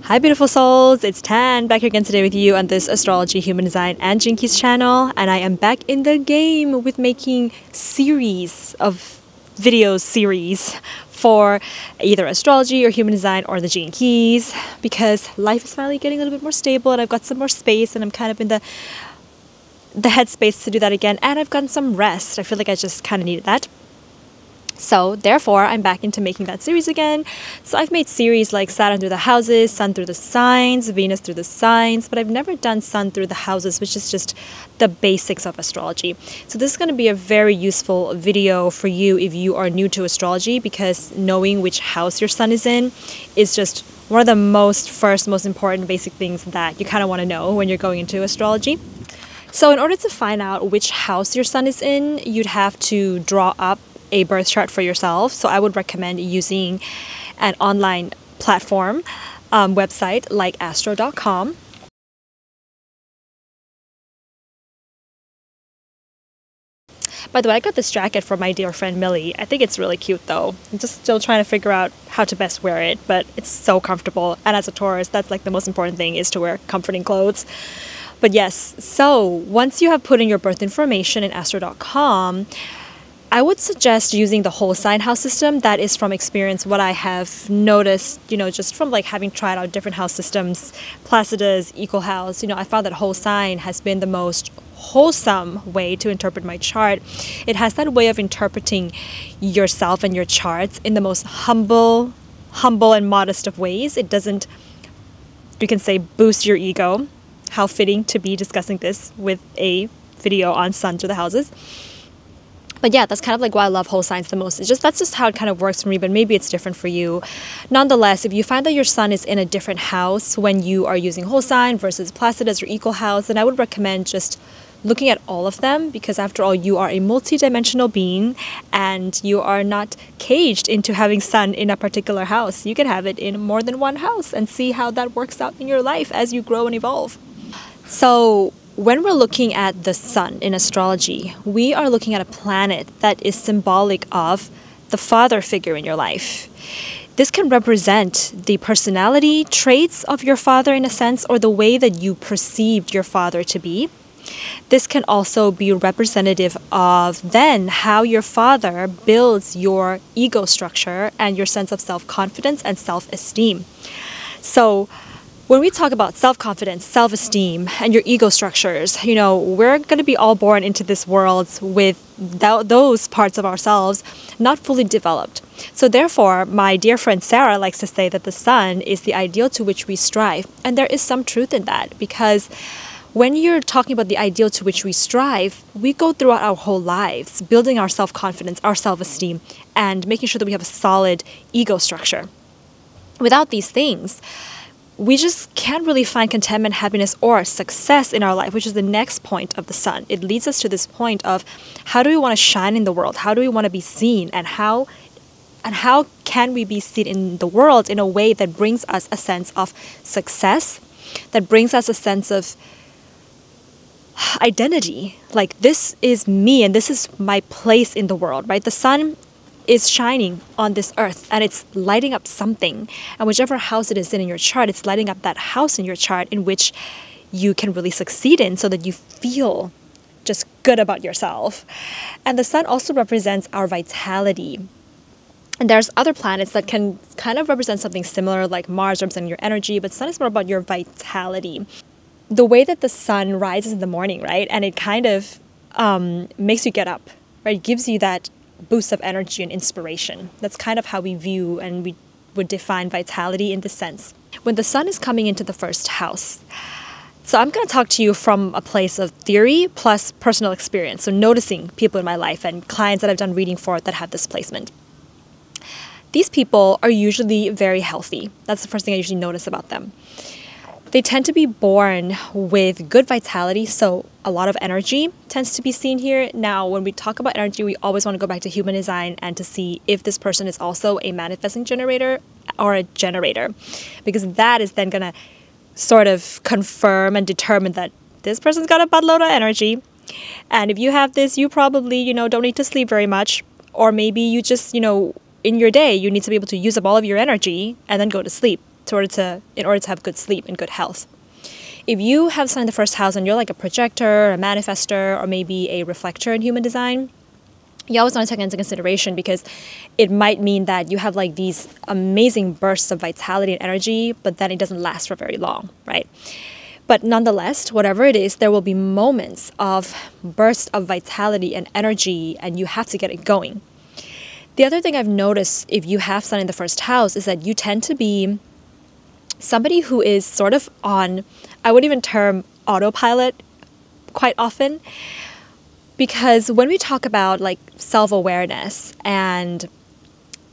Hi beautiful souls, it's Tan back here again today with you on this Astrology, Human Design and Jinkies channel, and I am back in the game with making series of video series for either astrology or human design or the Jinkies, because life is finally getting a little bit more stable and I've got some more space and I'm kind of in the headspace to do that again, and I've gotten some rest. I feel like I just kind of needed that. So therefore, I'm back into making that series again. So I've made series like Saturn through the houses, Sun through the signs, Venus through the signs, but I've never done Sun through the houses, which is just the basics of astrology. So this is going to be a very useful video for you if you are new to astrology, because knowing which house your sun is in is just one of the most important basic things that you kind of want to know when you're going into astrology. So in order to find out which house your sun is in, you'd have to draw up a birth chart for yourself. So I would recommend using an online platform website like astro.com. By the way, I got this jacket from my dear friend Millie. I think it's really cute though. I'm just still trying to figure out how to best wear it, but it's so comfortable. And as a Taurus, that's like the most important thing, is to wear comforting clothes. But yes, so once you have put in your birth information in astro.com, I would suggest using the whole sign house system. That is from experience what I have noticed, just from like having tried out different house systems, Placidus, Equal House. I found that whole sign has been the most wholesome way to interpret my chart. It has that way of interpreting yourself and your charts in the most humble and modest of ways. It doesn't, you can say, boost your ego. How fitting to be discussing this with a video on sun through the houses. But yeah, that's kind of like why I love whole signs the most. That's just how it kind of works for me, but maybe it's different for you. Nonetheless, if you find that your sun is in a different house when you are using whole sign versus Placidus or Equal House, then I would recommend just looking at all of them, because after all, you are a multi-dimensional being and you are not caged into having sun in a particular house. You can have it in more than one house and see how that works out in your life as you grow and evolve. So when we're looking at the sun in astrology, we are looking at a planet that is symbolic of the father figure in your life. This can represent the personality traits of your father in a sense, or the way that you perceived your father to be. This can also be representative of then how your father builds your ego structure and your sense of self-confidence and self-esteem. So when we talk about self-confidence, self-esteem, and your ego structures, we're going to be all born into this world with those parts of ourselves not fully developed. So therefore, my dear friend Sarah likes to say that the sun is the ideal to which we strive. And there is some truth in that, because when you're talking about the ideal to which we strive, we go throughout our whole lives building our self-confidence, our self-esteem, and making sure that we have a solid ego structure. Without these things, we just can't really find contentment, happiness, or success in our life, which is the next point of the sun. It leads us to this point of how do we want to shine in the world? How do we want to be seen? And how can we be seen in the world in a way that brings us a sense of success, that brings us a sense of identity? Like, this is me and this is my place in the world, right? The sun is shining on this earth and it's lighting up something, and whichever house it is in your chart, it's lighting up that house in your chart in which you can really succeed in, so that you feel just good about yourself. And the sun also represents our vitality. And there's other planets that can kind of represent something similar, like Mars representing your energy, but sun is more about your vitality. The way that the sun rises in the morning, right? And it kind of makes you get up, right? It gives you that boost of energy and inspiration. That's kind of how we view and we would define vitality in this sense. When the sun is coming into the first house, so I'm going to talk to you from a place of theory plus personal experience. So noticing people in my life and clients that I've done reading for that have this placement. These people are usually very healthy. That's the first thing I usually notice about them. They tend to be born with good vitality, so a lot of energy tends to be seen here. Now, when we talk about energy, we always want to go back to human design and to see if this person is also a manifesting generator or a generator, because that is then going to sort of confirm and determine that this person's got a buttload of energy. And if you have this, you probably, don't need to sleep very much, or maybe you just, in your day, you need to be able to use up all of your energy and then go to sleep. in order to have good sleep and good health. If you have sun in the first house and you're like a projector, a manifester, or maybe a reflector in human design, you always want to take into consideration, because it might mean that you have like these amazing bursts of vitality and energy, but then it doesn't last for very long, right? But nonetheless, whatever it is, there will be moments of bursts of vitality and energy, and you have to get it going. The other thing I've noticed if you have sun in the first house is that you tend to be somebody who is sort of on, I would even term autopilot quite often. Because when we talk about like self-awareness and,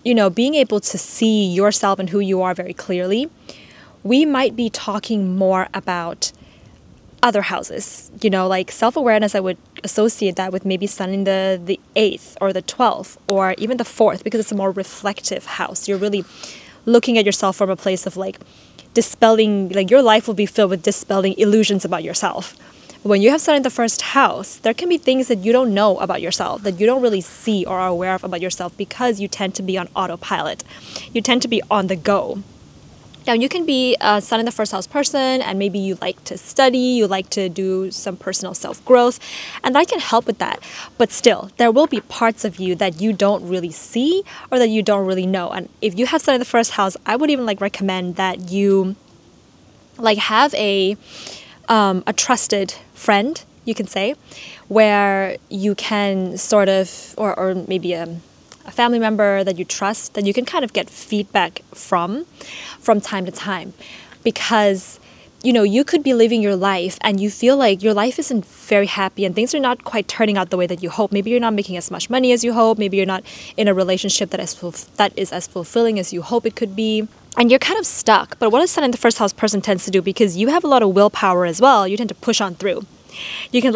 being able to see yourself and who you are very clearly, we might be talking more about other houses. Like self-awareness, I would associate that with maybe sun in the 8th or the 12th or even the 4th, because it's a more reflective house. You're really looking at yourself from a place of like dispelling, like your life will be filled with dispelling illusions about yourself. When you have sun in the first house, there can be things that you don't know about yourself, that you don't really see or are aware of about yourself, because you tend to be on autopilot. You tend to be on the go. Now, you can be a sun in the first house person, and maybe you like to study, you like to do some personal self-growth, and that can help with that. But still, there will be parts of you that you don't really see or that you don't really know. And if you have sun in the first house, I would even recommend that you have a trusted friend, you can say, where you can sort of, or maybe a family member that you trust, that you can kind of get feedback from time to time. Because, you could be living your life and you feel like your life isn't very happy and things are not quite turning out the way that you hope. Maybe you're not making as much money as you hope. Maybe you're not in a relationship that is as fulfilling as you hope it could be. And you're kind of stuck. But what a sun in the first house person tends to do, because you have a lot of willpower as well, you tend to push on through. You can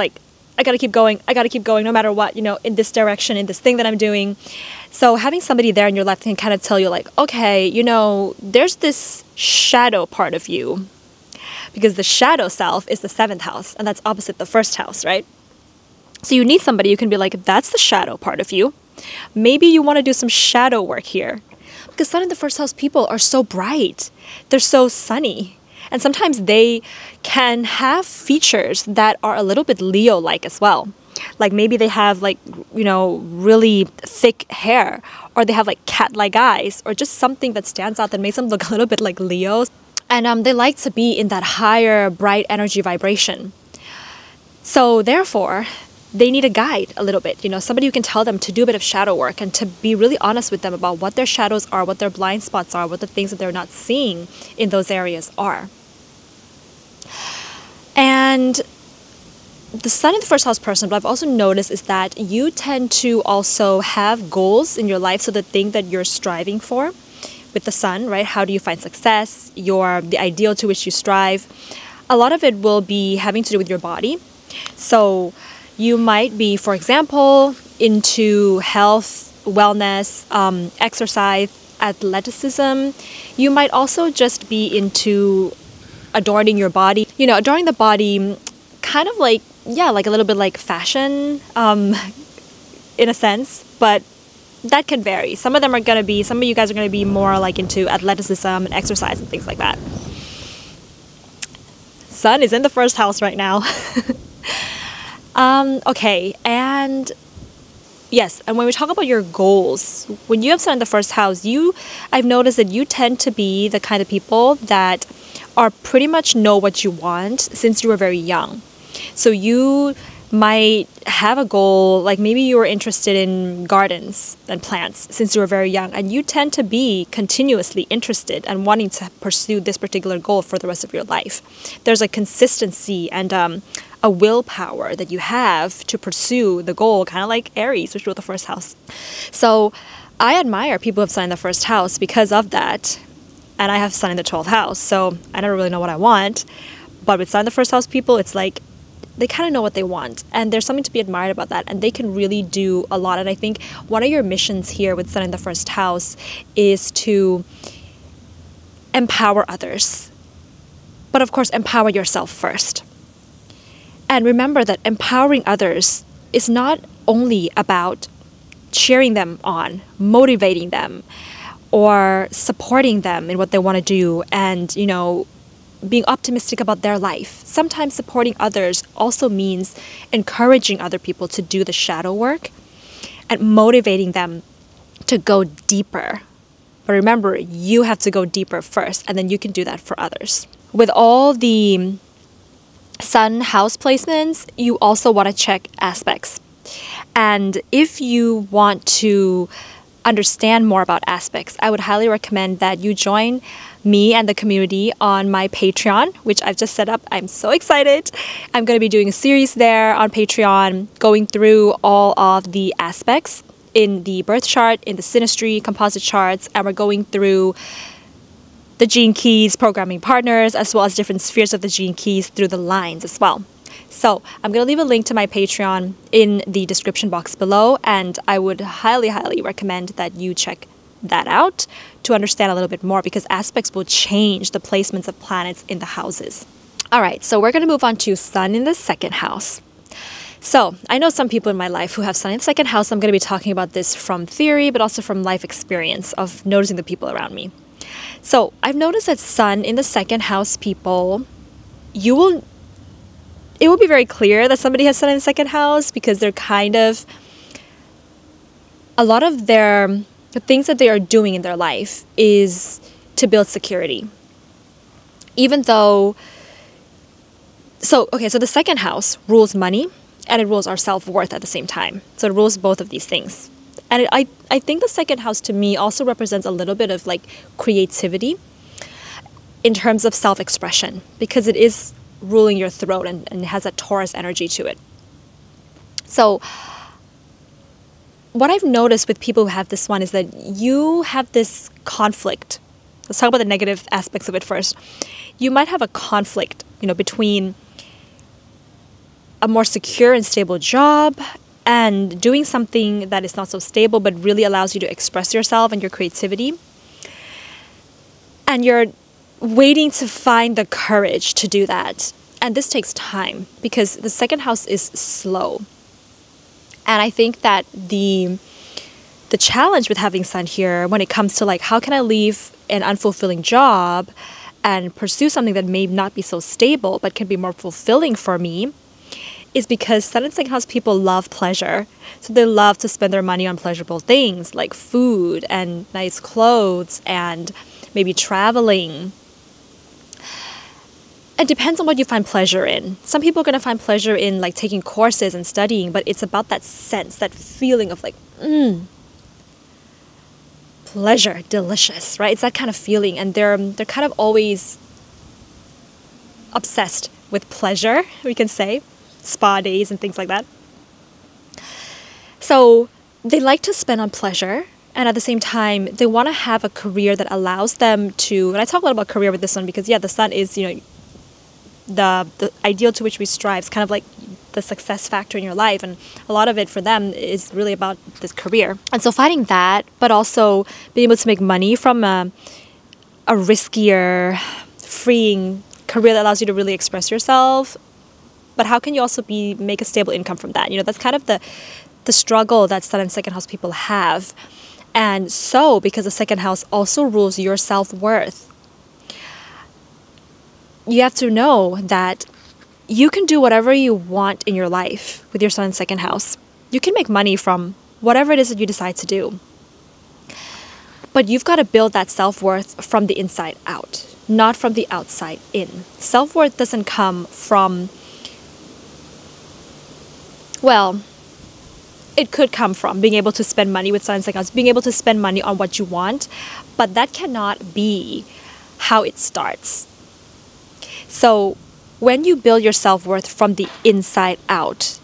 I gotta keep going no matter what, in this direction, in this thing that I'm doing. So having somebody there in your life can kind of tell you okay, there's this shadow part of you, because the shadow self is the 7th house, and that's opposite the first house, right? So you need somebody who can be that's the shadow part of you. Maybe you want to do some shadow work here. Because sun in the first house people are so bright. They're so sunny. And sometimes they can have features that are a little bit Leo-like as well. Like maybe they have really thick hair, or they have cat-like eyes, or just something that stands out that makes them look a little bit like Leos. And they like to be in that higher, bright energy vibration. So therefore, they need a guide a little bit, somebody who can tell them to do a bit of shadow work and to be really honest with them about what their shadows are, what their blind spots are, what the things that they're not seeing in those areas are. And the sun in the first house person, what I've also noticed is that you tend to also have goals in your life. So the thing that you're striving for with the sun, right? How do you find success? The ideal to which you strive. A lot of it will be having to do with your body. So you might be, for example, into health, wellness, exercise, athleticism. You might also just be into adorning your body. Adorning the body, kind of a little bit like fashion, in a sense, but that can vary. Some of you guys are going to be more into athleticism and exercise and things like that. Sun is in the first house right now. Okay, and yes, and when we talk about your goals, when you have sun in the first house, I've noticed that you tend to be the kind of people that are pretty much know what you want since you were very young. So you might have a goal, maybe you were interested in gardens and plants since you were very young, and you tend to be continuously interested and wanting to pursue this particular goal for the rest of your life. There's a consistency and a willpower that you have to pursue the goal, kind of like Aries, which ruled the first house. So I admire people who have sun in the first house because of that. And I have sun in the 12th house, so I never really know what I want. But with sun in the first house people, it's they kind of know what they want. And there's something to be admired about that. And they can really do a lot. And I think one of your missions here with sun in the first house is to empower others. But of course, empower yourself first. And remember that empowering others is not only about cheering them on, motivating them, or supporting them in what they want to do, and, being optimistic about their life. Sometimes supporting others also means encouraging other people to do the shadow work and motivating them to go deeper. But remember, you have to go deeper first, and then you can do that for others. With all the sun house placements, you also want to check aspects. And if you want to understand more about aspects, I would highly recommend that you join me and the community on my Patreon, which I've just set up. I'm so excited. I'm going to be doing a series there on Patreon, going through all of the aspects in the birth chart, in the synastry, composite charts, and we're going through the gene keys, programming partners, as well as different spheres of the gene keys through the lines as well. So I'm going to leave a link to my Patreon in the description box below, and I would highly, highly recommend that you check that out to understand a little bit more, because aspects will change the placements of planets in the houses. All right, so we're going to move on to Sun in the second house. So I know some people in my life who have Sun in the second house. I'm going to be talking about this from theory, but also from life experience of noticing the people around me. So I've noticed that Sun in the second house people, it will be very clear that somebody has Sun in the second house, because they're kind of, a lot of the things that they are doing in their life is to build security. Even though, so the second house rules money, and it rules our self-worth at the same time. So it rules both of these things. And I think the second house to me also represents a little bit of like creativity in terms of self-expression, because it is ruling your throat and it has a Taurus energy to it. So what I've noticed with people who have this one is that you have this conflict. Let's talk about the negative aspects of it first. You might have a conflict, between a more secure and stable job and doing something that is not so stable but really allows you to express yourself and your creativity. And you're waiting to find the courage to do that. And this takes time, because the second house is slow. And I think that the challenge with having Sun here, when it comes to like, how can I leave an unfulfilling job and pursue something that may not be so stable but can be more fulfilling for me, is because Sun and second house people love pleasure. So they love to spend their money on pleasurable things like food and nice clothes and maybe traveling. It depends on what you find pleasure in. Some people are going to find pleasure in like taking courses and studying, but it's about that sense, that feeling of like, pleasure, delicious, right? It's that kind of feeling, and they're kind of always obsessed with pleasure, we can say. Spa days and things like that. So they like to spend on pleasure, and at the same time they want to have a career that allows them to, and I talk a lot about career with this one because the Sun is, the ideal to which we strive. It's kind of like the success factor in your life, and a lot of it for them is really about this career. And so finding that, but also being able to make money from a riskier, freeing career that allows you to really express yourself. But how can you also make a stable income from that? That's kind of the struggle that Sun and second house people have. And so, because the second house also rules your self-worth, you have to know that you can do whatever you want in your life with your Sun and second house. You can make money from whatever it is that you decide to do. But you've got to build that self-worth from the inside out, not from the outside in. Self-worth doesn't come from, well, it could come from being able to spend money with Sun and second house, being able to spend money on what you want, but that cannot be how it starts. So when you build your self-worth from the inside out,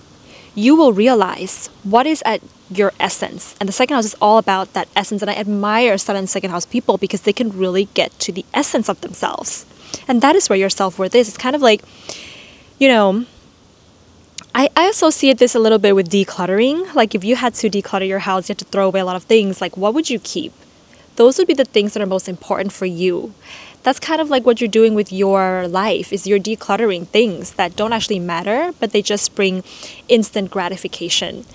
you will realize what is at your essence. And the second house is all about that essence. And I admire Sun and second house people because they can really get to the essence of themselves. And that is where your self-worth is. It's kind of like, I associate this a little bit with decluttering. Like if you had to declutter your house, you had to throw away a lot of things. Like what would you keep? Those would be the things that are most important for you. That's kind of like what you're doing with your life, is you're decluttering things that don't actually matter, but they just bring instant gratification.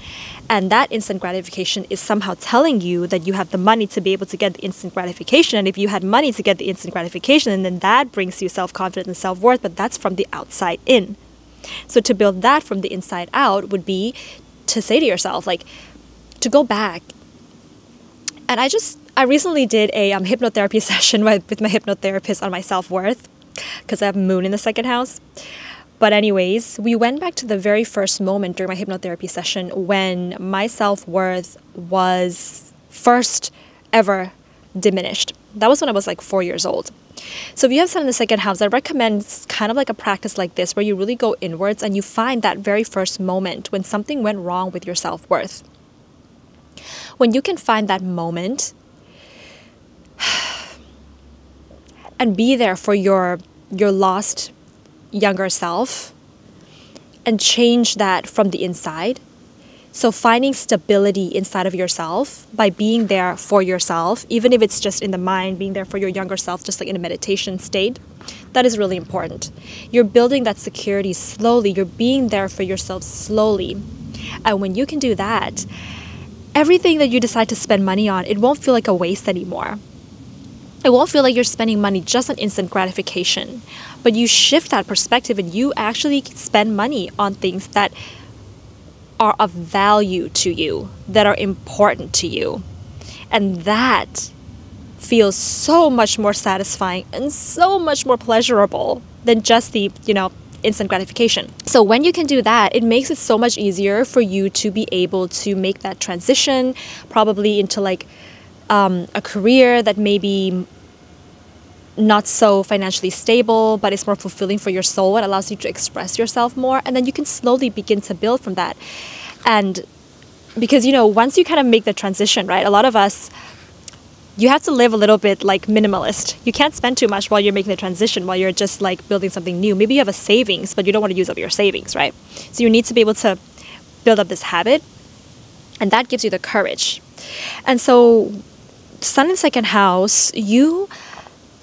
And that instant gratification is somehow telling you that you have the money to be able to get the instant gratification. And if you had money to get the instant gratification, then that brings you self-confidence and self-worth, but that's from the outside in. So to build that from the inside out would be to say to yourself, like, to go back. And I recently did a hypnotherapy session with my hypnotherapist on my self-worth, because I have moon in the second house. But anyways, we went back to the very first moment during my hypnotherapy session when my self-worth was first ever diminished. That was when I was like 4 years old. So if you have Sun in the second house, I recommend kind of like a practice like this where you really go inwards and you find that very first moment when something went wrong with your self-worth. When you can find that moment and be there for your lost younger self and change that from the inside. So finding stability inside of yourself by being there for yourself, even if it's just in the mind, being there for your younger self, just like in a meditation state, that is really important. You're building that security slowly. You're being there for yourself slowly. And when you can do that, everything that you decide to spend money on, it won't feel like a waste anymore. It won't feel like you're spending money just on instant gratification, but you shift that perspective and you actually spend money on things that are of value to you, that are important to you. And that feels so much more satisfying and so much more pleasurable than just the, instant gratification. So when you can do that, it makes it so much easier for you to be able to make that transition, probably into like a career that maybe not so financially stable, but it's more fulfilling for your soul and allows you to express yourself more. And then you can slowly begin to build from that. And because, once you kind of make the transition, right, a lot of us, you have to live a little bit like minimalist. You can't spend too much while you're making the transition, while you're just like building something new. Maybe you have a savings, but you don't want to use up your savings, right? So you need to be able to build up this habit, and that gives you the courage. And so Sun in second house, you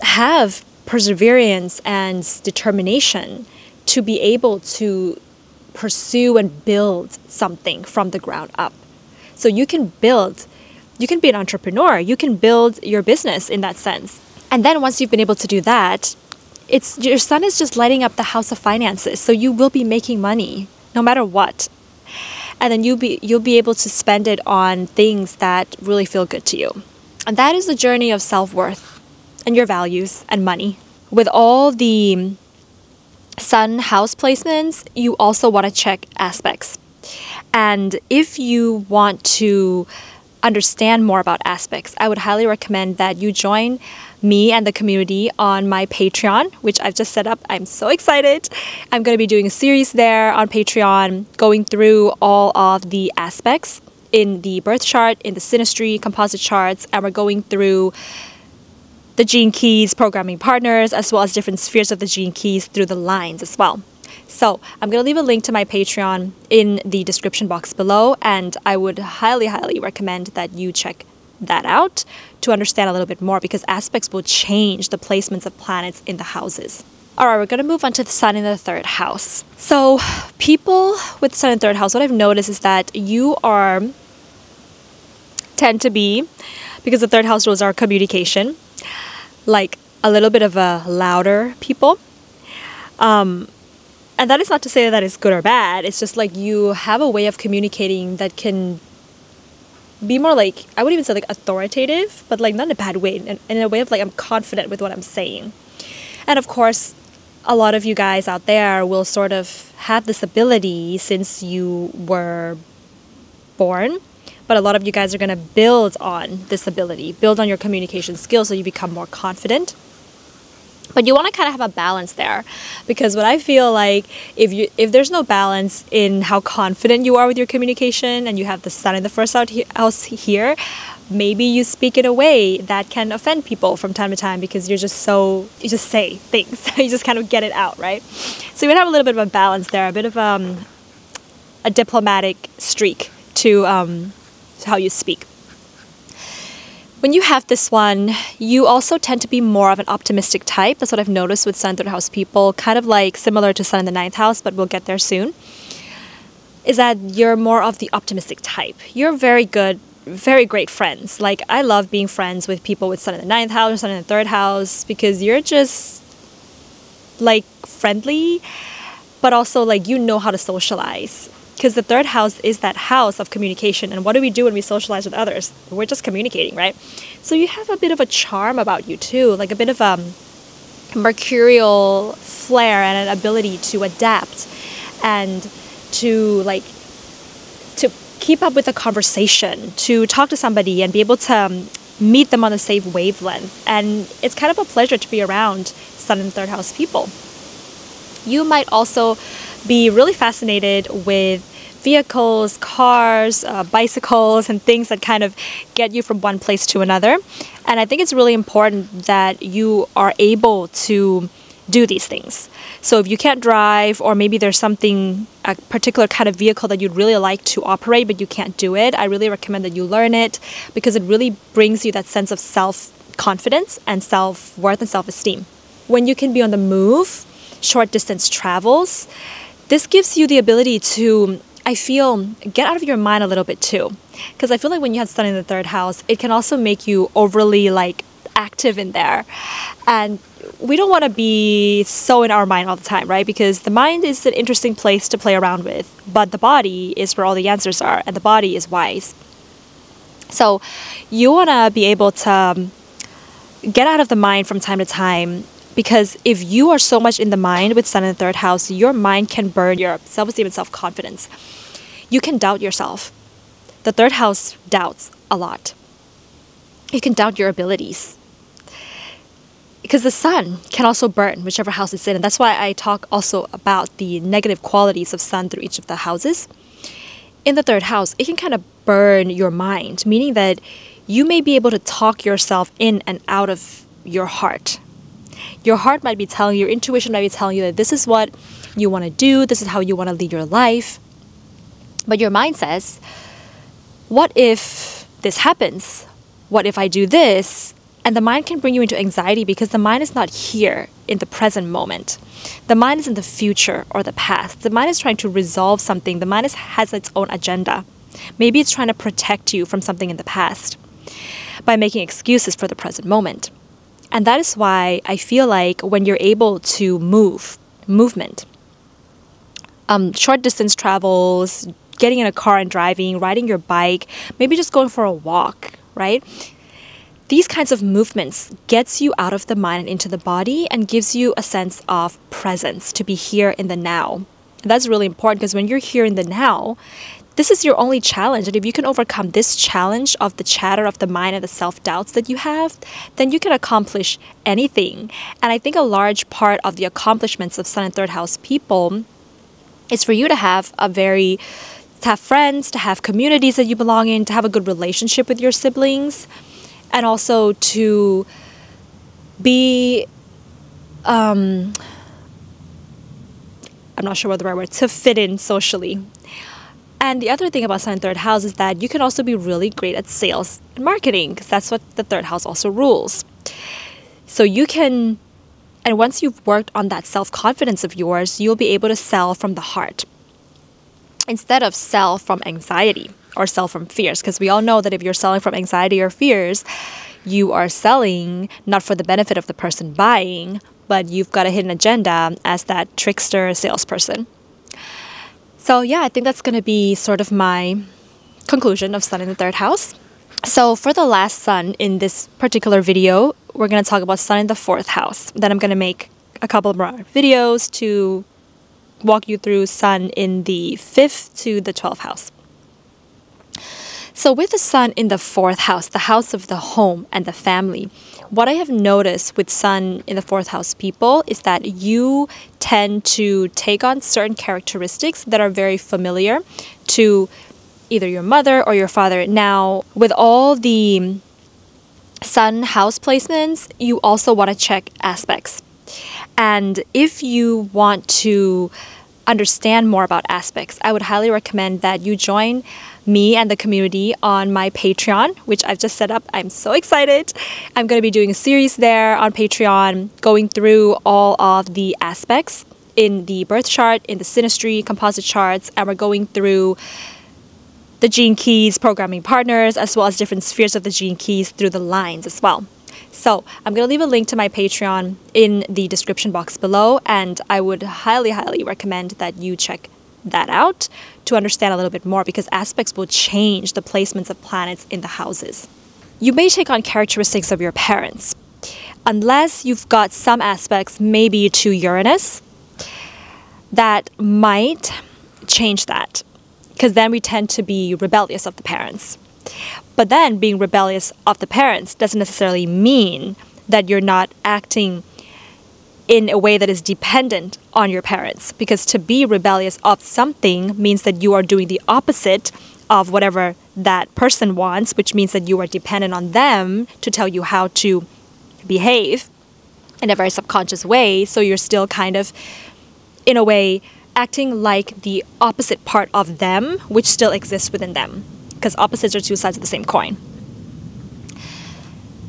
have perseverance and determination to be able to pursue and build something from the ground up. So you can be an entrepreneur, you can build your business in that sense. And then once you've been able to do that, your Sun is just lighting up the house of finances. So you will be making money no matter what. And then you'll be able to spend it on things that really feel good to you. And that is the journey of self-worth and your values and money. With all the Sun house placements, you also want to check aspects. And if you want to understand more about aspects, I would highly recommend that you join me and the community on my Patreon, which I've just set up. I'm so excited. I'm going to be doing a series there on Patreon, going through all of the aspects in the birth chart, in the synastry, composite charts, and we're going through the gene keys, programming partners, as well as different spheres of the gene keys through the lines as well. So I'm going to leave a link to my Patreon in the description box below, and I would highly, highly recommend that you check that out to understand a little bit more, because aspects will change the placements of planets in the houses. All right, we're going to move on to the Sun in the third house. So people with Sun in third house, what I've noticed is that you tend to be, because the third house rules are communication, like a little bit of a louder people. And that is not to say that it's good or bad. It's just like you have a way of communicating that can be more like, I would even say like authoritative, but like not in a bad way, in a way of like I'm confident with what I'm saying. And of course, a lot of you guys out there will sort of have this ability since you were born. But a lot of you guys are going to build on this ability, build on your communication skills so you become more confident. But you want to kind of have a balance there, because what I feel like if there's no balance in how confident you are with your communication, and you have the Sun in the first house here, maybe you speak in a way that can offend people from time to time because you just say things, you just kind of get it out, right? So you would have a little bit of a balance there, a bit of a diplomatic streak to how you speak. When you have this one, you also tend to be more of an optimistic type. That's what I've noticed with Sun in third house people, kind of like similar to Sun in the ninth house, but we'll get there soon. is that you're more of the optimistic type. You're very good, very great friends. Like, I love being friends with people with sun in the ninth house or sun in the third house, because you're just like friendly, but also like you know how to socialize. Because the third house is that house of communication. And what do we do when we socialize with others? We're just communicating, right? So you have a bit of a charm about you too, like a bit of a mercurial flair and an ability to adapt and to keep up with the conversation, to talk to somebody and be able to meet them on the same wavelength. And it's kind of a pleasure to be around sun in the third house people. You might also be really fascinated with vehicles, cars, bicycles, and things that kind of get you from one place to another. And I think it's really important that you are able to do these things. So if you can't drive, or maybe there's something, a particular kind of vehicle that you'd really like to operate, but you can't do it, I really recommend that you learn it, because it really brings you that sense of self-confidence and self-worth and self-esteem. When you can be on the move, short distance travels, this gives you the ability to, I feel, get out of your mind a little bit too. Because I feel like when you have sun in the third house, it can also make you overly active in there. And we don't want to be so in our mind all the time, right? Because the mind is an interesting place to play around with, but the body is where all the answers are, and the body is wise. So you want to be able to get out of the mind from time to time, because if you are so much in the mind with sun in the third house, your mind can burn your self-esteem and self-confidence. You can doubt yourself. The third house doubts a lot. You can doubt your abilities, because the sun can also burn whichever house it's in. And that's why I talk also about the negative qualities of sun through each of the houses. In the third house, it can kind of burn your mind, meaning that you may be able to talk yourself in and out of your heart. Your heart might be telling you, your intuition might be telling you that this is what you want to do, this is how you want to lead your life. But your mind says, what if this happens? What if I do this? And the mind can bring you into anxiety, because the mind is not here in the present moment. The mind is in the future or the past. The mind is trying to resolve something. The mind has its own agenda. Maybe it's trying to protect you from something in the past by making excuses for the present moment. And that is why I feel like when you're able to movement, short distance travels, getting in a car and driving, riding your bike, maybe just going for a walk, right? These kinds of movements gets you out of the mind and into the body, and gives you a sense of presence, to be here in the now. And that's really important, because when you're here in the now, this is your only challenge. And if you can overcome this challenge of the chatter of the mind and the self-doubts that you have, then you can accomplish anything. And I think a large part of the accomplishments of sun and third house people is for you to have friends, to have communities that you belong in, to have a good relationship with your siblings, and also to be, I'm not sure what the right word, to fit in socially. And the other thing about sun and third house is that you can also be really great at sales and marketing, because that's what the third house also rules. So you can, and once you've worked on that self-confidence of yours, you'll be able to sell from the heart instead of sell from anxiety or sell from fears. Because we all know that if you're selling from anxiety or fears, you are selling not for the benefit of the person buying, but you've got a hidden agenda as that trickster salesperson. So yeah, I think that's going to be sort of my conclusion of sun in the third house. So for the last sun in this particular video, we're going to talk about sun in the fourth house. Then I'm going to make a couple more videos to walk you through sun in the 5th to the 12th house. So with the sun in the 4th house, the house of the home and the family, what I have noticed with sun in the 4th house people is that you tend to take on certain characteristics that are very familiar to either your mother or your father. Now, with all the sun house placements, you also want to check aspects. And if you want to understand more about aspects, I would highly recommend that you join me and the community on my Patreon, which I've just set up. I'm so excited. I'm going to be doing a series there on Patreon, going through all of the aspects in the birth chart, in the synastry, composite charts, and we're going through the gene keys, programming partners, as well as different spheres of the gene keys through the lines as well. So I'm going to leave a link to my Patreon in the description box below, and I would highly, highly recommend that you check that out to understand a little bit more, because aspects will change the placements of planets in the houses. You may take on characteristics of your parents, unless you've got some aspects maybe to Uranus that might change that, because then we tend to be rebellious of the parents. But then being rebellious of the parents doesn't necessarily mean that you're not acting in a way that is dependent on your parents, because to be rebellious of something means that you are doing the opposite of whatever that person wants, which means that you are dependent on them to tell you how to behave in a very subconscious way. So you're still kind of, in a way, acting like the opposite part of them, which still exists within them, because opposites are two sides of the same coin.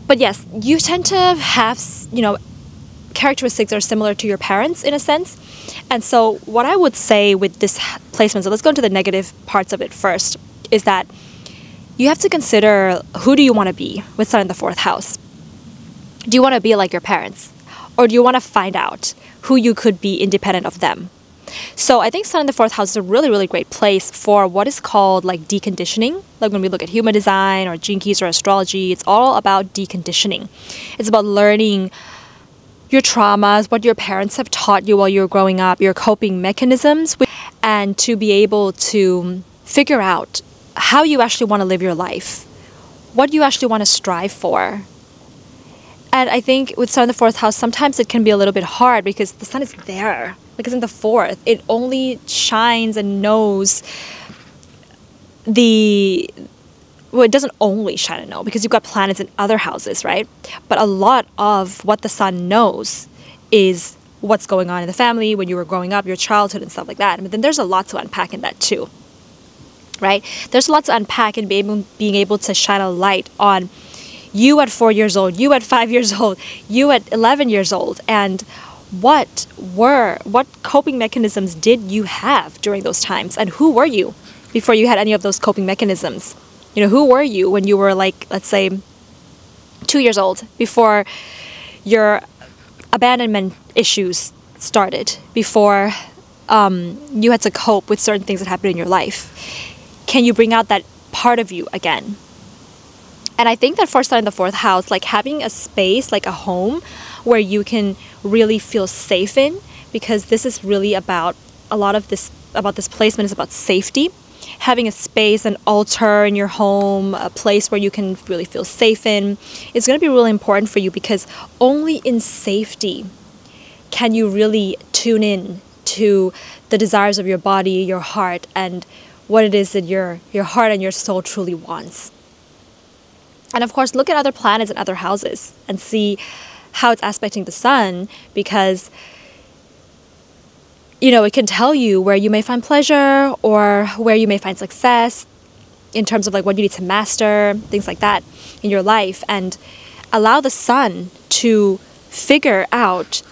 But yes, you tend to have, characteristics are similar to your parents in a sense. And so what I would say with this placement, so let's go into the negative parts of it first, is that you have to consider, who do you want to be with Sun in the 4th house? Do you want to be like your parents? Or do you want to find out who you could be independent of them? So I think Sun in the 4th house is a really, really great place for what is called like deconditioning. Like when we look at human design or gene keys or astrology, it's all about deconditioning. It's about learning your traumas, what your parents have taught you while you were growing up, your coping mechanisms, and to be able to figure out how you actually want to live your life, what you actually want to strive for. And I think with Sun in the 4th house, sometimes it can be a little bit hard because the Sun is there. Like it's in the 4th. It only shines and knows well, it doesn't only shine and know, because you've got planets in other houses, right? But a lot of what the Sun knows is what's going on in the family, when you were growing up, your childhood and stuff like that. But then there's a lot to unpack in that too, right? There's a lot to unpack in being able to shine a light on you at 4 years old, you at 5 years old, you at 11 years old, and what coping mechanisms did you have during those times, and who were you before you had any of those coping mechanisms? Who were you when you were like, let's say, 2 years old, before your abandonment issues started, before you had to cope with certain things that happened in your life? Can you bring out that part of you again? And I think that for Sun in the 4th house, like having a space, like a home, where you can really feel safe in, because this is really about this placement is about safety. Having a space, an altar in your home, a place where you can really feel safe in, is going to be really important for you, because only in safety can you really tune in to the desires of your body, your heart, and what it is that your heart and your soul truly wants. And of course, look at other planets and other houses and see how it's aspecting the Sun, because it can tell you where you may find pleasure or where you may find success in terms of like what you need to master, things like that in your life, and allow the Sun to figure out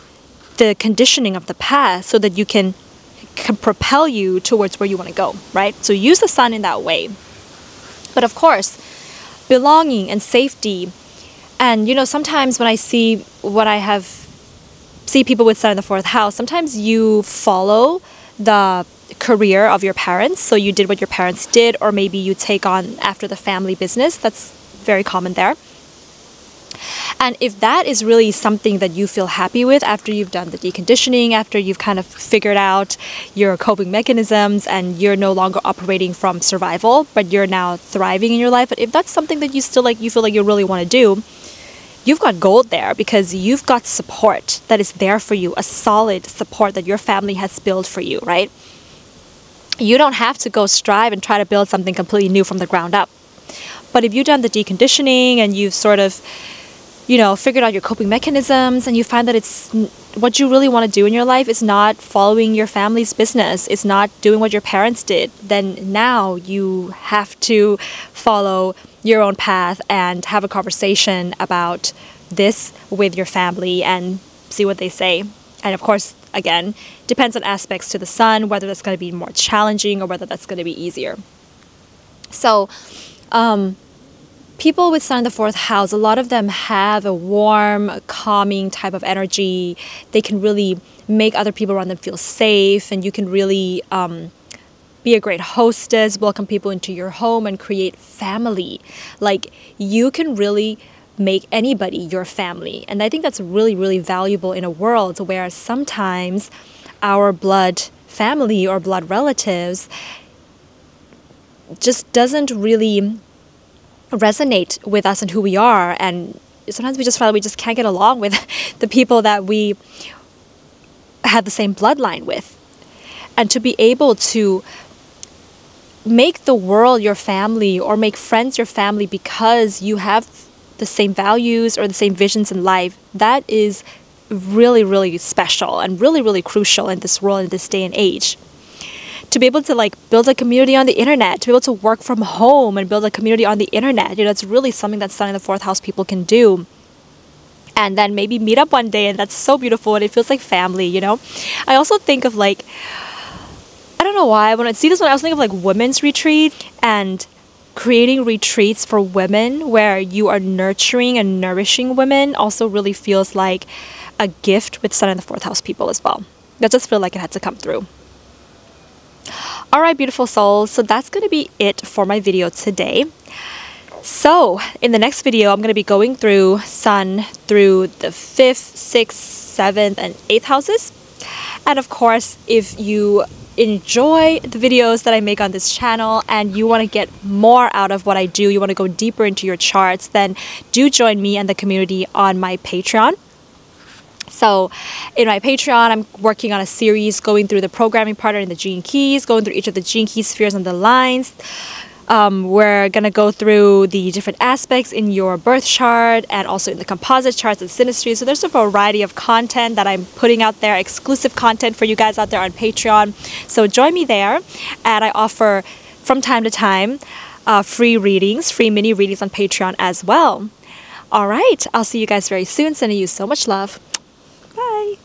the conditioning of the past so that you can propel you towards where you want to go, right? So use the Sun in that way. But of course, belonging and safety, and sometimes when I see people with Sun in the 4th house, sometimes you follow the career of your parents. So you did what your parents did, or maybe you take on after the family business. That's very common there. And if that is really something that you feel happy with after you've done the deconditioning, after you've kind of figured out your coping mechanisms and you're no longer operating from survival, but you're now thriving in your life, but if that's something that you feel like you really want to do, you've got gold there, because you've got support that is there for you, a solid support that your family has built for you, right? You don't have to go strive and try to build something completely new from the ground up. But if you've done the deconditioning and you've sort of figured out your coping mechanisms, and you find that it's what you really want to do in your life is not following your family's business, it's not doing what your parents did, then now you have to follow your own path and have a conversation about this with your family and see what they say. And of course, again, depends on aspects to the sun, whether that's going to be more challenging or whether that's going to be easier. So, people with sun in the fourth house, a lot of them have a warm, calming type of energy. They can really make other people around them feel safe, and you can really be a great hostess, welcome people into your home, and create family. Like, you can really make anybody your family. And I think that's really, really valuable in a world where sometimes our blood family or blood relatives just doesn't really resonate with us and who we are. And sometimes we just feel like we just can't get along with the people that we have the same bloodline with. And to be able to make the world your family or make friends your family because you have the same values or the same visions in life, that is really, really special and really, really crucial in this world, in this day and age. To be able to like build a community on the internet, to be able to work from home and build a community on the internet, it's really something that sun in the fourth house people can do. And then maybe meet up one day, and that's so beautiful, and it feels like family, I also think of like, I don't know why, when I see this one, I was thinking of like women's retreat and creating retreats for women where you are nurturing and nourishing women also really feels like a gift with sun in the fourth house people as well. That just feel like it had to come through. All right, beautiful souls. So that's going to be it for my video today. So in the next video, I'm going to be going through sun through the 5th, 6th, 7th, and 8th houses. And of course, if you enjoy the videos that I make on this channel and you want to get more out of what I do, you want to go deeper into your charts, then do join me and the community on my Patreon. So in my Patreon, I'm working on a series going through the programming pattern and the gene keys, going through each of the gene key spheres and the lines. We're going to go through the different aspects in your birth chart and also in the composite charts and synastry. So there's a variety of content that I'm putting out there, exclusive content for you guys out there on Patreon. So join me there. And I offer from time to time free readings, free mini readings on Patreon as well. All right. I'll see you guys very soon. Sending you so much love. Bye.